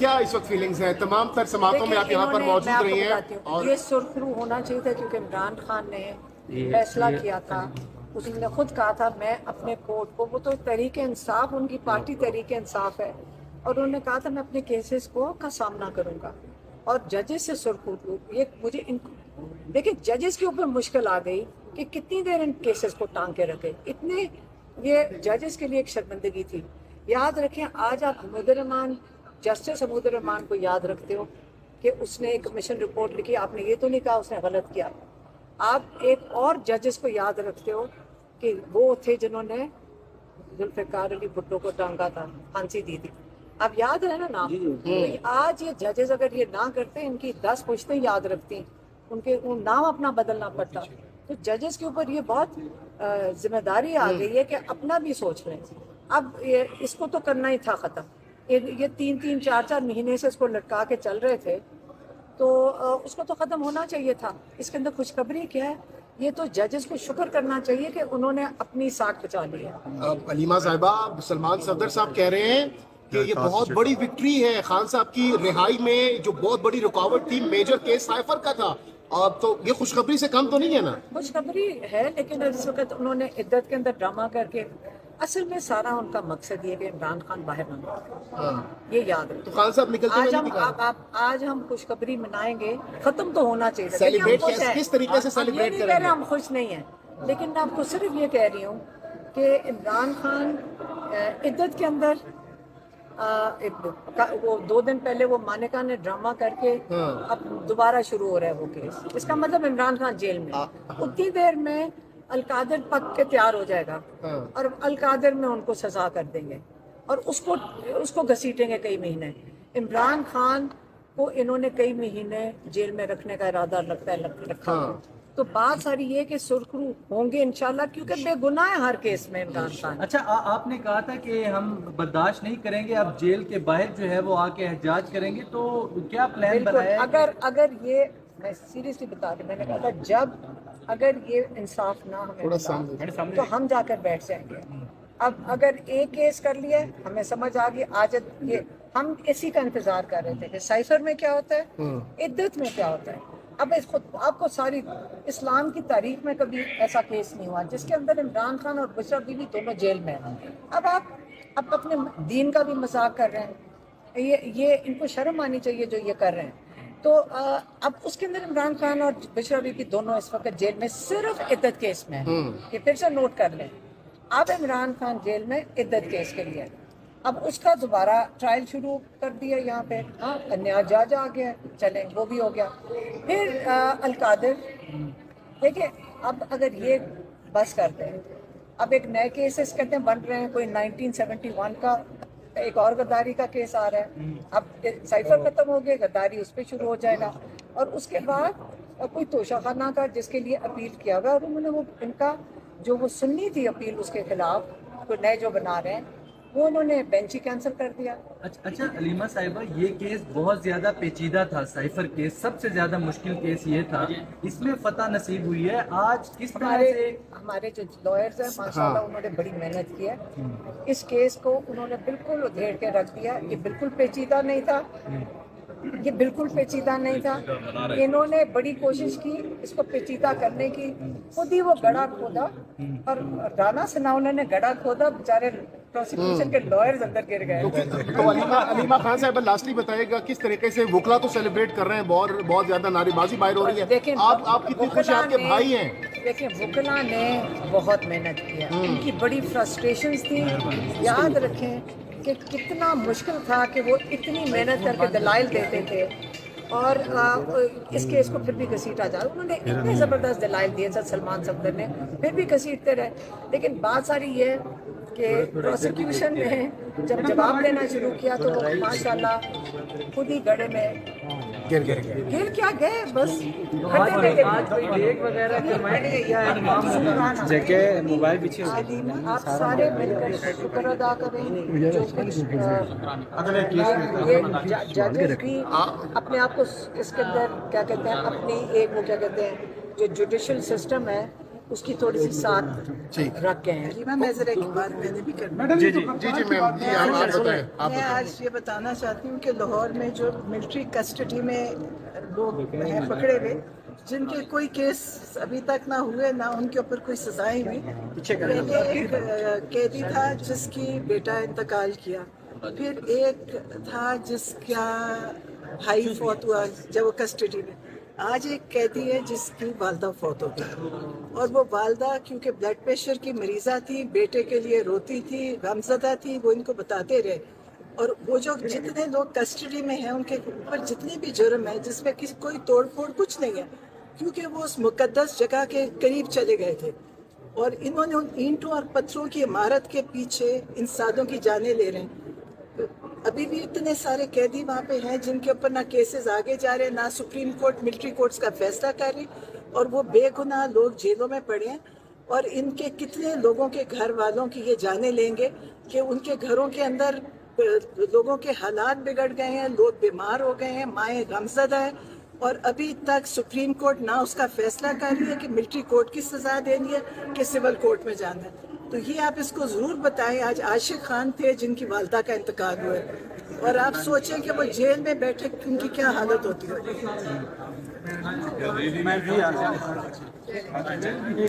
کیا اس وقت فیلنگز ہیں؟ تمام تر سماعتوں میں آپ یہاں پر موجود رہی ہیں اور یہ سرخرو ہونا چاہیے تھا کیونکہ عمران خان نے فیصلہ کیا تھا، اس نے خود کہا تھا میں اپنے کوٹ کو، وہ تو تحریک انصاف ان کی پارٹی تحریک انصاف ہے، اور انہوں نے کہا تھا میں اپنے کیسز کا سامنا کروں گا، اور ججز سے سرخرو یہ مجھے دیکھیں ججز کے اوپر مشکل آ گئی کہ کتنی دیر ان کیسز کو ٹانگ کے رکھے، اتنے یہ ججز کے لیے ایک شرمندگی تھی۔ یاد رکھیں آج آپ حمود الرحمان، جسٹس حمود الرحمان کو یاد رکھتے ہو کہ اس نے ایک کمیشن رپورٹ لکھی، آپ نے یہ تو نہیں کہا اس نے غلط کیا۔ آپ ایک اور ججز کو یاد رکھتے ہو کہ وہ تھے جنہوں نے ذوالفقار علی بھٹو کو ٹانگا تھا، پھانسی دی تھی، اب یاد ہے نا نام؟ آج یہ ججز اگر یہ نہ کرتے، ان کی 10 پشتیں یاد رکھتی، ان کے نام اپنا بدلنا پڑتا، تو ججز کے اوپر یہ بہت ذمہ داری آ گئی ہے کہ اپنا بھی سوچ رہے ہیں۔ اب اس کو تو کرنا ہی تھا ختم، یہ 3 4 مہینے سے اس کو لٹکا کے چل رہے تھے، تو اس کو تو ختم ہونا چاہیے تھا۔ اس کے اندر خوشخبری کیا ہے؟ یہ تو ججز کو شکر کرنا چاہیے کہ انہوں نے اپنی ساکھ بچا لی ہے۔ علیمہ صاحبہ، سلمان صفدر صاحب کہہ رہے ہیں کہ یہ بہت بڑی وکٹری ہے خان صاحب کی رہائی میں، جو بہت بڑی رکاوٹ تھی میجر کیس سائفر کا تھا، اب تو یہ خوشخبری سے کم تو نہیں ہے نا؟ خوشخبری ہے، لیکن اس وقت انہوں نے عدت کے اندر ڈرامہ کر کے، اصل میں سارا ان کا مقصد یہ کہ عمران خان باہر نہ نکلے، یہ یاد رکھیں۔ تو خان صاحب نکلتے ہوئے نہیں دکھا؟ آج ہم خوشخبری منائیں گے، ختم تو ہونا چاہیے۔ سیلیبریٹ کس طریقے سے سیلیبریٹ کریں گے؟ ہم خوش نہیں ہیں، لیکن میں آپ کو صرف یہ کہہ رہی ہوں کہ عمران خان عدت کے اندر وہ 2 دن پہلے وہ مانیکا نے ڈرامہ کر کے اب دوبارہ شروع ہو رہا ہے وہ کیس، اس کا مطلب عمران خان جیل میں، اتنی دیر میں القادر پک کے تیار ہو جائے گا، اور القادر میں ان کو سزا کر دیں گے، اور اس کو گھسیٹیں گے کئی مہینے۔ عمران خان کو انہوں نے کئی مہینے جیل میں رکھنے کا ارادہ لگتا ہے رکھا، تو بات ساری یہ کہ سرخرو ہوں گے انشاءاللہ، کیونکہ بے گناہ ہے ہر کیس میں عمران خان۔ اچھا، آپ نے کہا تھا کہ ہم برداشت نہیں کریں گے، اب جیل کے باہر جو ہے وہ آ کے احتجاج کریں گے، تو کیا پلان بنایا ہے؟ اگر یہ، میں سیریسلی بتا دوں، میں نے کہا تھا اگر یہ انصاف نہ ہمیں تو ہم جا کر بیٹھ جائیں گے۔ اب اگر ایک کیس کر لیا ہمیں سمجھ آ گئی، آج یہ ہم اسی کا انتظار کر رہے تھے کہ سائفر میں کیا ہوتا ہے، عدت میں کیا ہوتا ہے۔ اب آپ کو ساری اسلام کی تاریخ میں کبھی ایسا کیس نہیں ہوا جس کے اندر عمران خان اور بشرا بی بی دونوں جیل میں ہیں۔ اب آپ اپنے دین کا بھی مذاق کر رہے ہیں، یہ ان کو شرم آنی چاہیے جو یہ کر رہے ہیں۔ تو اب اس کے اندر عمران خان اور بشرا بی بی دونوں اس وقت جیل میں صرف عدت کیس میں ہیں، یہ پھر سے نوٹ کر لیں۔ اب عمران خان جیل میں عدت کیس کے لیے، اب اس کا دوبارہ ٹرائل شروع کر دیا یہاں پہ، نیا جج آ گیا، چلیں وہ بھی ہو گیا۔ پھر القادر، دیکھیں اب اگر یہ بس کر دیں، اب ایک نئے کیسز کہتے ہیں بن رہے ہیں، کوئی 1971 کا ایک اور غداری کا کیس آ رہا ہے، اب سائفر ختم ہو گئے، غداری اس پہ شروع ہو جائے گا، اور اس کے بعد کوئی توشہ خانہ کا جس کے لیے اپیل کیا ہوا، اور انہوں نے وہ ان کا جو وہ سننی تھی اپیل اس کے خلاف، کوئی نئے جو بنا رہے ہیں، وہ انہوں نے بینچ ہی کینسل کر دیا۔ اچھا علیمہ صاحبہ، یہ کیس بہت زیادہ پیچیدہ تھا، سائفر کیس سب سے زیادہ مشکل کیس یہ تھا، اس میں فتح نصیب ہوئی ہے۔ آج کس طرح سے ہمارے جو لائرز ہیں ماشاءاللہ انہوں نے بڑی محنت کی ہے، اس کیس کو انہوں نے بالکل ادھیڑ کے رکھ دیا، یہ بالکل پیچیدہ نہیں تھا، یہ بالکل پیچیدہ نہیں تھا، انہوں نے بڑی کوشش کی اس کو پیچیدہ کرنے کی، خود ہی وہ گڑھا کھودا، اور رانا ثناءاللہ نے گڑھا کھودا، بیچارے پروسیکیوشن کے لائرز اندر گر گئے۔ تو علیمہ خان صاحب لاسٹلی بتائیے گا کس طریقے سے وکلا تو سیلیبریٹ کر رہے ہیں، بہت زیادہ نعرے بازی باہر ہو رہی ہے، آپ کتنی خوش ہیں؟ آپ کے بھائی ہیں۔ دیکھیں وکلا نے بہت محنت کی ہے، ان کی بڑی فرسٹریشنز تھی، یاد رکھیں کہ کتنا مشکل تھا کہ وہ اتنی محنت کر کے دلائل دیتے تھے، اور اس کیس کو پھر بھی گھسیٹا جا رہا، انہوں نے اتنے زبردست دلائل دیے تھے سلمان صفدر نے، پھر بھی گھسیٹتے رہے۔ لیکن بات ساری یہ کہ پروسیکیوشن نے جب جواب دینا شروع کیا تو وہ ماشاءاللہ خود ہی گڑھے میں گر کیا گئے، بس موبائل پیچھے آپ سارے مل کر شکر ادا کریں، جو ججز بھی اپنے آپ کو اس کے اندر کیا کہتے ہیں، اپنی ایک وہ کیا کہتے ہیں جو جوڈیشل سسٹم ہے اس کی تھوڑی سی ساتھ رکھ گئے ہیں. میں ذرا ایک بات میں نے بھی کرنا جی میم جی آپ بتائیں. میں آج یہ بتانا چاہتی ہوں کہ لاہور میں جو ملٹری کسٹڈی میں لوگ ہیں پکڑے ہوئے، جن کے کوئی کیس ابھی تک نہ ہوئے، نہ ان کے اوپر کوئی سزائیں ہوئی. پہلے ایک قیدی تھا جس کی بیٹا انتقال کیا، پھر ایک تھا جس کا بھائی فوت ہوا جب وہ کسٹڈی میں. آج ایک قیدی ہے جس کی والدہ فوت ہو گئی، اور وہ والدہ کیونکہ بلڈ پریشر کی مریضہ تھی، بیٹے کے لیے روتی تھی، غمزدہ تھی، وہ ان کو بتاتے رہے. اور وہ جو جتنے لوگ کسٹڈی میں ہیں ان کے اوپر جتنے بھی جرم ہیں جس میں کوئی توڑ پھوڑ کچھ نہیں ہے، کیونکہ وہ اس مقدس جگہ کے قریب چلے گئے تھے، اور انہوں نے ان اینٹوں اور پتھروں کی عمارت کے پیچھے انسانوں کی جانیں لے رہے ہیں. ابھی بھی اتنے سارے قیدی وہاں پہ ہیں جن کے اوپر نہ کیسز آگے جا رہے، نہ سپریم کورٹ ملٹری کورٹس کا فیصلہ کر رہی، اور وہ بے گناہ لوگ جیلوں میں پڑے ہیں. اور ان کے کتنے لوگوں کے گھر والوں کی یہ جانیں لیں گے کہ ان کے گھروں کے اندر لوگوں کے حالات بگڑ گئے ہیں، لوگ بیمار ہو گئے ہیں، مائیں غمزدہ ہیں، اور ابھی تک سپریم کورٹ نہ اس کا فیصلہ کر رہی ہے کہ ملٹری کورٹ کی سزا دینی ہے کہ سول کورٹ میں جانا ہے. تو یہ آپ اس کو ضرور بتائیں. آج عاشق خان تھے جن کی والدہ کا انتقال ہوا ہے، اور آپ سوچیں کہ وہ جیل میں بیٹھے ان کی کیا حالت ہوتی ہوگی.